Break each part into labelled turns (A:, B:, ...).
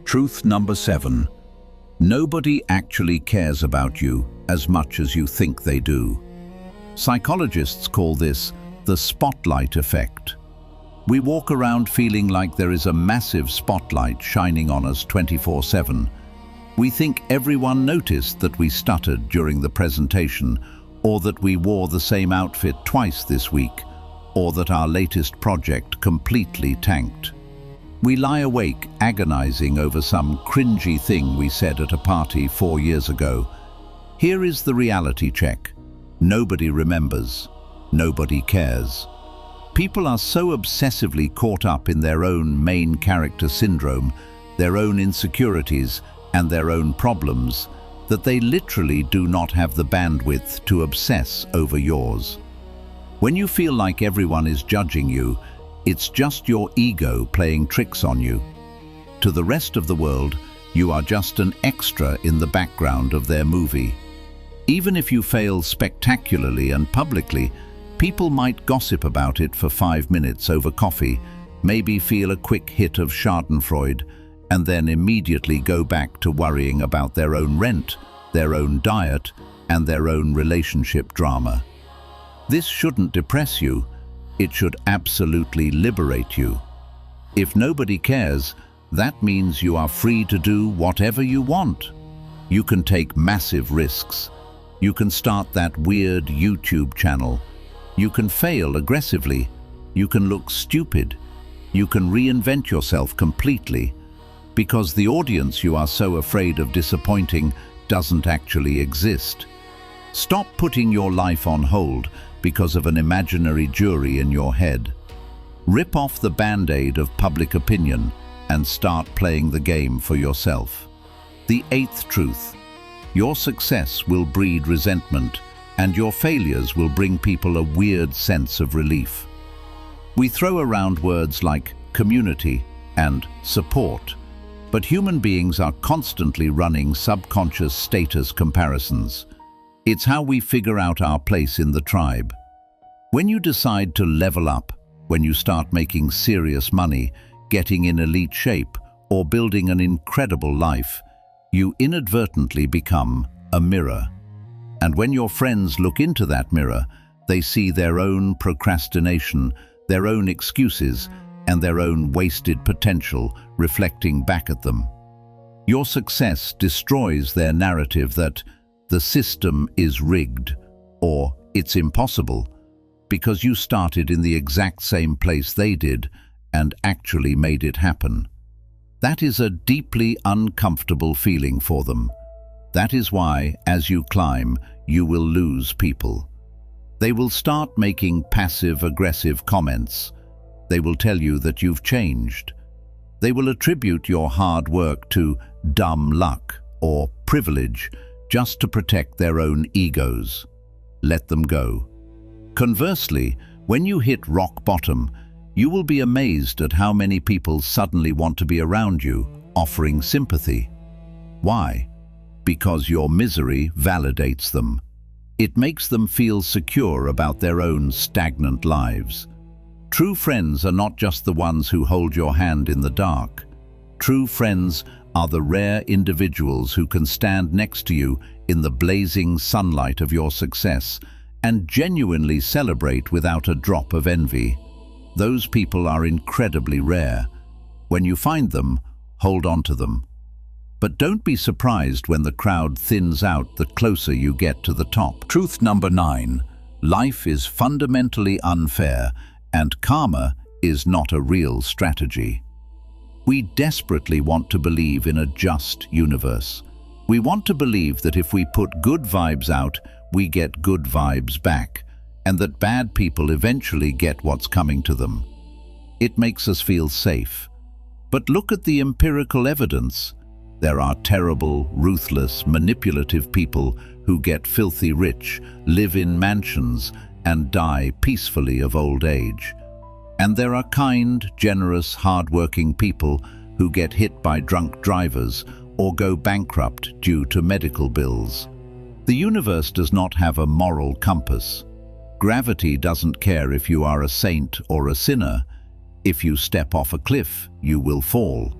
A: Truth number 7. Nobody actually cares about you as much as you think they do. Psychologists call this the spotlight effect. We walk around feeling like there is a massive spotlight shining on us 24/7. We think everyone noticed that we stuttered during the presentation, or that we wore the same outfit twice this week, or that our latest project completely tanked. We lie awake agonizing over some cringy thing we said at a party 4 years ago. Here is the reality check. Nobody remembers. Nobody cares. People are so obsessively caught up in their own main character syndrome, their own insecurities, and their own problems, that they literally do not have the bandwidth to obsess over yours. When you feel like everyone is judging you, it's just your ego playing tricks on you. To the rest of the world, you are just an extra in the background of their movie. Even if you fail spectacularly and publicly, people might gossip about it for 5 minutes over coffee, maybe feel a quick hit of schadenfreude, and then immediately go back to worrying about their own rent, their own diet, and their own relationship drama. This shouldn't depress you. It should absolutely liberate you. If nobody cares, that means you are free to do whatever you want. You can take massive risks. You can start that weird YouTube channel. You can fail aggressively. You can look stupid. You can reinvent yourself completely, because the audience you are so afraid of disappointing doesn't actually exist. Stop putting your life on hold because of an imaginary jury in your head. Rip off the band-aid of public opinion and start playing the game for yourself. The 8th truth: your success will breed resentment, and your failures will bring people a weird sense of relief. We throw around words like community and support, but human beings are constantly running subconscious status comparisons. It's how we figure out our place in the tribe. When you decide to level up, when you start making serious money, getting in elite shape, or building an incredible life, you inadvertently become a mirror. And when your friends look into that mirror, they see their own procrastination, their own excuses, and their own wasted potential reflecting back at them. Your success destroys their narrative that the system is rigged or it's impossible, because you started in the exact same place they did and actually made it happen. That is a deeply uncomfortable feeling for them. That is why, as you climb, you will lose people. They will start making passive-aggressive comments. They will tell you that you've changed. They will attribute your hard work to dumb luck or privilege just to protect their own egos. Let them go. Conversely, when you hit rock bottom, you will be amazed at how many people suddenly want to be around you, offering sympathy. Why? Because your misery validates them. It makes them feel secure about their own stagnant lives. True friends are not just the ones who hold your hand in the dark. True friends are the rare individuals who can stand next to you in the blazing sunlight of your success and genuinely celebrate without a drop of envy. Those people are incredibly rare. When you find them, hold on to them. But don't be surprised when the crowd thins out the closer you get to the top. Truth number 9. Life is fundamentally unfair, and karma is not a real strategy. We desperately want to believe in a just universe. We want to believe that if we put good vibes out, we get good vibes back, and that bad people eventually get what's coming to them. It makes us feel safe. But look at the empirical evidence. There are terrible, ruthless, manipulative people who get filthy rich, live in mansions, and die peacefully of old age. And there are kind, generous, hard-working people who get hit by drunk drivers or go bankrupt due to medical bills. The universe does not have a moral compass. Gravity doesn't care if you are a saint or a sinner. If you step off a cliff, you will fall.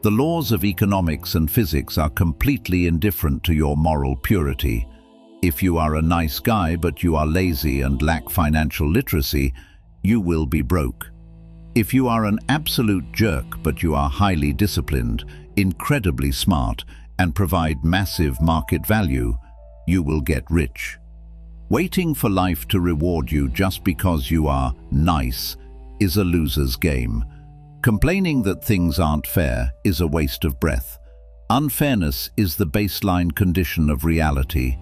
A: The laws of economics and physics are completely indifferent to your moral purity. If you are a nice guy but you are lazy and lack financial literacy, you will be broke. If you are an absolute jerk but you are highly disciplined, incredibly smart, and provide massive market value, you will get rich. Waiting for life to reward you just because you are nice is a loser's game. Complaining that things aren't fair is a waste of breath. Unfairness is the baseline condition of reality.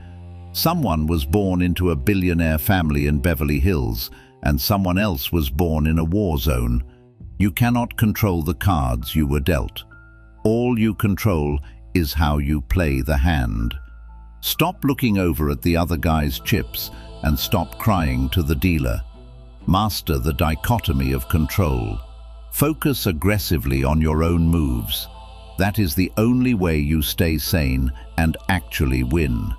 A: Someone was born into a billionaire family in Beverly Hills, and someone else was born in a war zone. You cannot control the cards you were dealt. All you control is how you play the hand. Stop looking over at the other guy's chips and stop crying to the dealer. Master the dichotomy of control. Focus aggressively on your own moves. That is the only way you stay sane and actually win.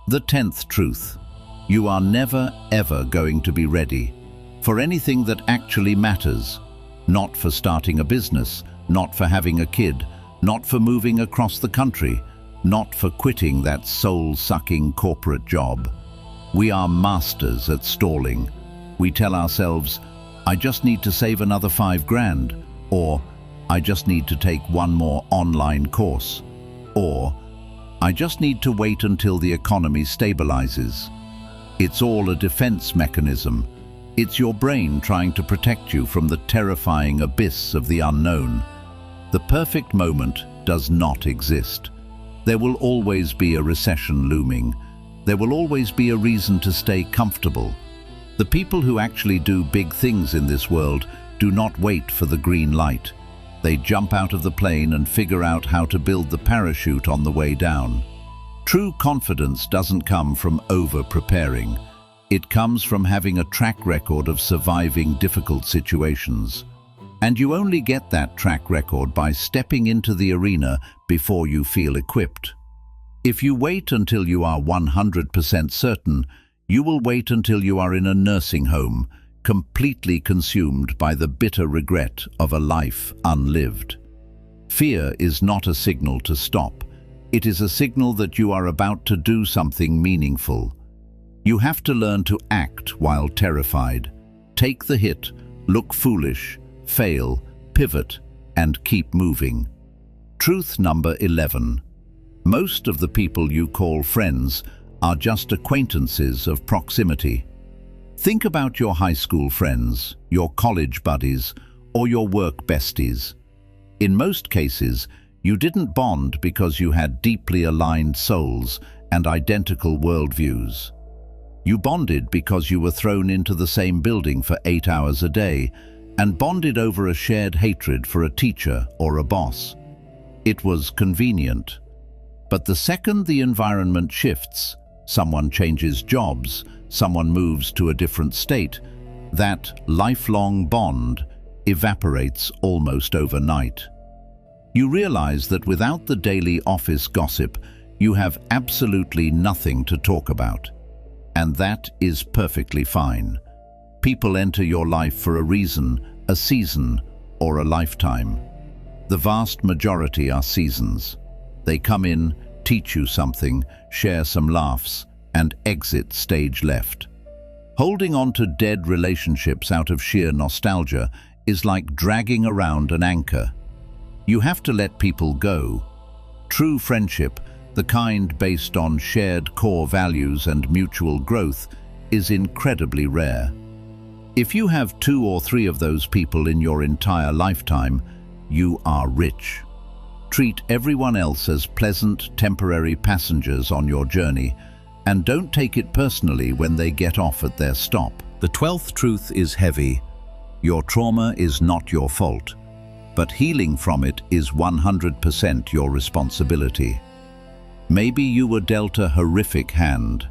A: The 10th truth. You are never, ever going to be ready for anything that actually matters. Not for starting a business, not for having a kid, not for moving across the country, not for quitting that soul-sucking corporate job. We are masters at stalling. We tell ourselves, I just need to save another 5 grand, or I just need to take one more online course, or I just need to wait until the economy stabilizes. It's all a defense mechanism. It's your brain trying to protect you from the terrifying abyss of the unknown. The perfect moment does not exist. There will always be a recession looming. There will always be a reason to stay comfortable. The people who actually do big things in this world do not wait for the green light. They jump out of the plane and figure out how to build the parachute on the way down. True confidence doesn't come from over-preparing. It comes from having a track record of surviving difficult situations. And you only get that track record by stepping into the arena before you feel equipped. If you wait until you are 100% certain, you will wait until you are in a nursing home, completely consumed by the bitter regret of a life unlived. Fear is not a signal to stop. It is a signal that you are about to do something meaningful. You have to learn to act while terrified. Take the hit, look foolish, fail, pivot, and keep moving. Truth number 11. Most of the people you call friends are just acquaintances of proximity. Think about your high school friends, your college buddies, or your work besties. In most cases, you didn't bond because you had deeply aligned souls and identical worldviews. You bonded because you were thrown into the same building for 8 hours a day and bonded over a shared hatred for a teacher or a boss. It was convenient. But the second the environment shifts, someone changes jobs, someone moves to a different state, that lifelong bond evaporates almost overnight. You realize that without the daily office gossip, you have absolutely nothing to talk about. And that is perfectly fine. People enter your life for a reason, a season, or a lifetime. The vast majority are seasons. They come in, teach you something, share some laughs, and exit stage left. Holding on to dead relationships out of sheer nostalgia is like dragging around an anchor. You have to let people go. True friendship, the kind based on shared core values and mutual growth, is incredibly rare. If you have 2 or 3 of those people in your entire lifetime, you are rich. Treat everyone else as pleasant, temporary passengers on your journey, and don't take it personally when they get off at their stop. The 12th truth is heavy. Your trauma is not your fault, but healing from it is 100% your responsibility. Maybe you were dealt a horrific hand.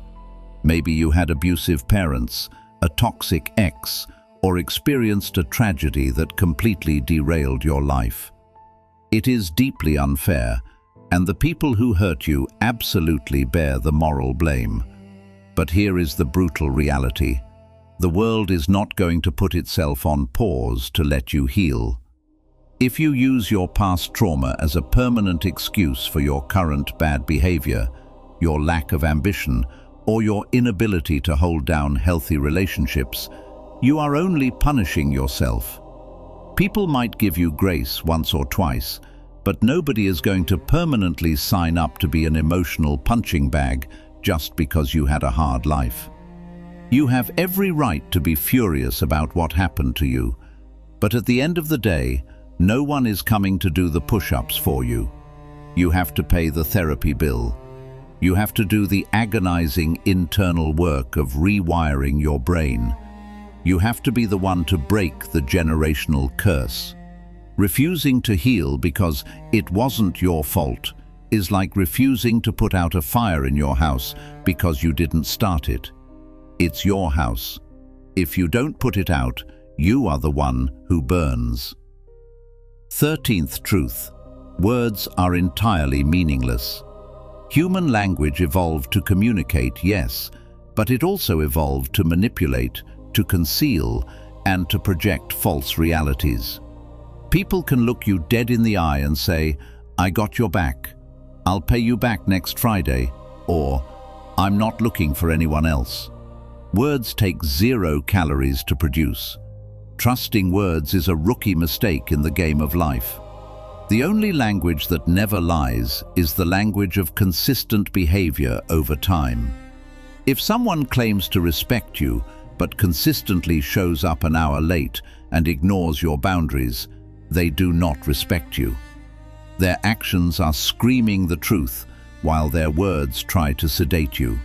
A: Maybe you had abusive parents, a toxic ex, or experienced a tragedy that completely derailed your life. It is deeply unfair, and the people who hurt you absolutely bear the moral blame. But here is the brutal reality. The world is not going to put itself on pause to let you heal. If you use your past trauma as a permanent excuse for your current bad behavior, your lack of ambition, or your inability to hold down healthy relationships, you are only punishing yourself. People might give you grace once or twice, but nobody is going to permanently sign up to be an emotional punching bag just because you had a hard life. You have every right to be furious about what happened to you, but at the end of the day, no one is coming to do the push-ups for you. You have to pay the therapy bill. You have to do the agonizing internal work of rewiring your brain. You have to be the one to break the generational curse. Refusing to heal because it wasn't your fault is like refusing to put out a fire in your house because you didn't start it. It's your house. If you don't put it out, you are the one who burns. 13th truth: words are entirely meaningless. Human language evolved to communicate, yes, but it also evolved to manipulate, to conceal, and to project false realities. People can look you dead in the eye and say, "I got your back. I'll pay you back next Friday," or "I'm not looking for anyone else." Words take 0 calories to produce. Trusting words is a rookie mistake in the game of life. The only language that never lies is the language of consistent behavior over time. If someone claims to respect you, but consistently shows up an hour late and ignores your boundaries, they do not respect you. Their actions are screaming the truth, while their words try to sedate you.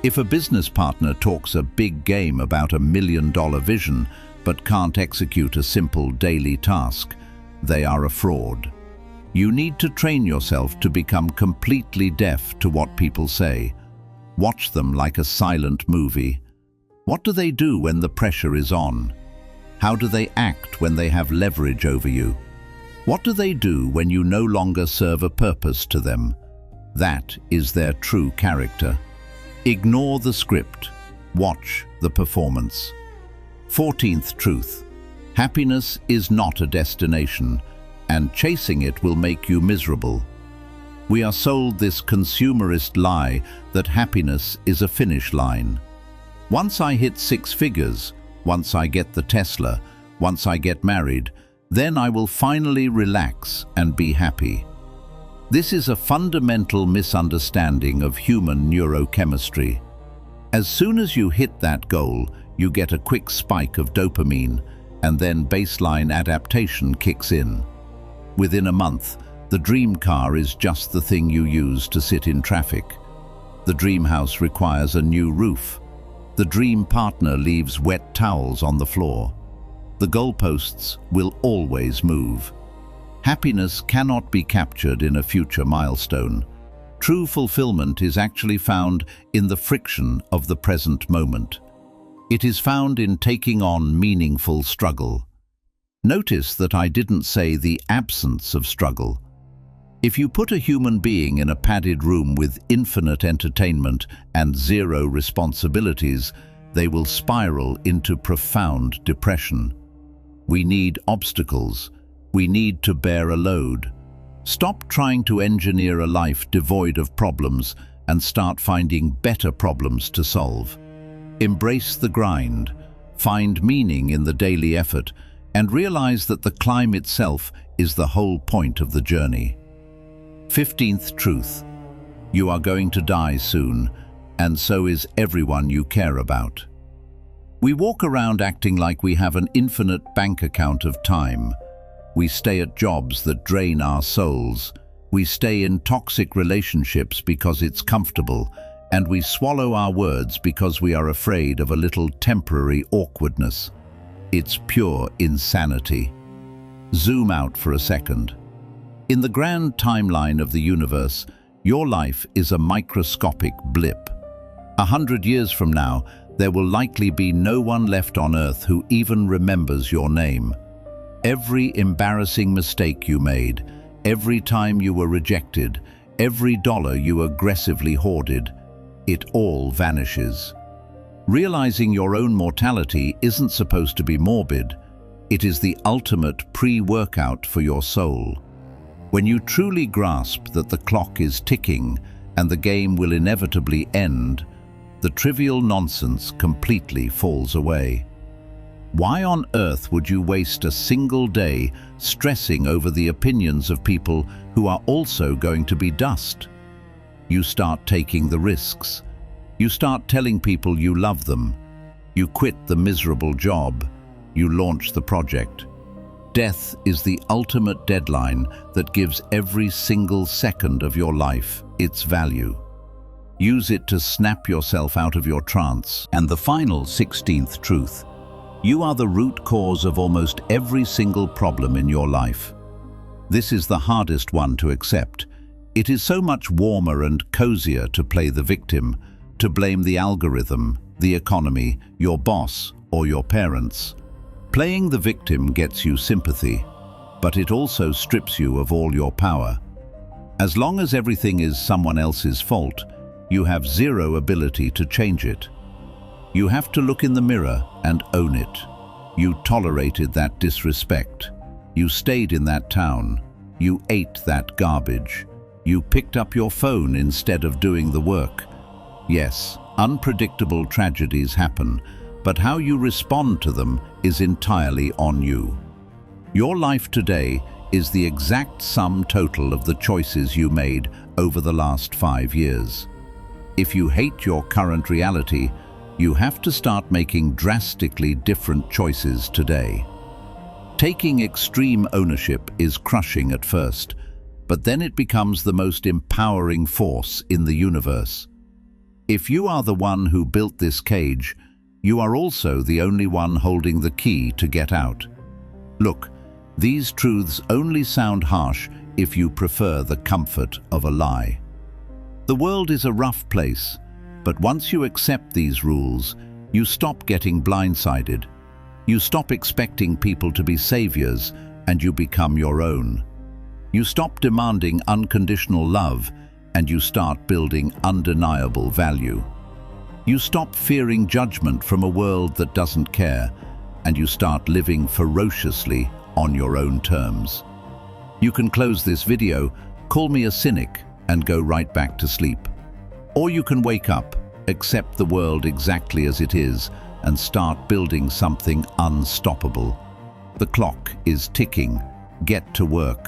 A: If a business partner talks a big game about a $1 million vision, but can't execute a simple daily task, they are a fraud. You need to train yourself to become completely deaf to what people say. Watch them like a silent movie. What do they do when the pressure is on? How do they act when they have leverage over you? What do they do when you no longer serve a purpose to them? That is their true character. Ignore the script. Watch the performance. 14th truth: happiness is not a destination, and chasing it will make you miserable. We are sold this consumerist lie that happiness is a finish line. Once I hit 6 figures, once I get the Tesla, once I get married, then I will finally relax and be happy. This is a fundamental misunderstanding of human neurochemistry. As soon as you hit that goal, you get a quick spike of dopamine, and then baseline adaptation kicks in. Within a month, the dream car is just the thing you use to sit in traffic. The dream house requires a new roof. The dream partner leaves wet towels on the floor. The goalposts will always move. Happiness cannot be captured in a future milestone. True fulfillment is actually found in the friction of the present moment. It is found in taking on meaningful struggle. Notice that I didn't say the absence of struggle. If you put a human being in a padded room with infinite entertainment and 0 responsibilities, they will spiral into profound depression. We need obstacles. We need to bear a load. Stop trying to engineer a life devoid of problems and start finding better problems to solve. Embrace the grind, find meaning in the daily effort, and realize that the climb itself is the whole point of the journey. 15th truth: you are going to die soon, and so is everyone you care about. We walk around acting like we have an infinite bank account of time. We stay at jobs that drain our souls. We stay in toxic relationships because it's comfortable, and we swallow our words because we are afraid of a little temporary awkwardness. It's pure insanity. Zoom out for a second. In the grand timeline of the universe, your life is a microscopic blip. 100 years from now, there will likely be no one left on Earth who even remembers your name. Every embarrassing mistake you made, every time you were rejected, every dollar you aggressively hoarded, it all vanishes. Realizing your own mortality isn't supposed to be morbid. It is the ultimate pre-workout for your soul. When you truly grasp that the clock is ticking and the game will inevitably end, the trivial nonsense completely falls away. Why on earth would you waste a single day stressing over the opinions of people who are also going to be dust? You start taking the risks. You start telling people you love them. You quit the miserable job. You launch the project. Death is the ultimate deadline that gives every single second of your life its value. Use it to snap yourself out of your trance. And the final 16th truth: you are the root cause of almost every single problem in your life. This is the hardest one to accept. It is so much warmer and cozier to play the victim, to blame the algorithm, the economy, your boss, or your parents. Playing the victim gets you sympathy, but it also strips you of all your power. As long as everything is someone else's fault, you have zero ability to change it. You have to look in the mirror and own it. You tolerated that disrespect. You stayed in that town. You ate that garbage. You picked up your phone instead of doing the work. Yes, unpredictable tragedies happen, but how you respond to them is entirely on you. Your life today is the exact sum total of the choices you made over the last 5 years. If you hate your current reality, you have to start making drastically different choices today. Taking extreme ownership is crushing at first, but then it becomes the most empowering force in the universe. If you are the one who built this cage, you are also the only one holding the key to get out. Look, these truths only sound harsh if you prefer the comfort of a lie. The world is a rough place, but once you accept these rules, you stop getting blindsided. You stop expecting people to be saviors, and you become your own. You stop demanding unconditional love, and you start building undeniable value. You stop fearing judgment from a world that doesn't care, and you start living ferociously on your own terms. You can close this video, call me a cynic, and go right back to sleep. Or you can wake up, accept the world exactly as it is, and start building something unstoppable. The clock is ticking. Get to work.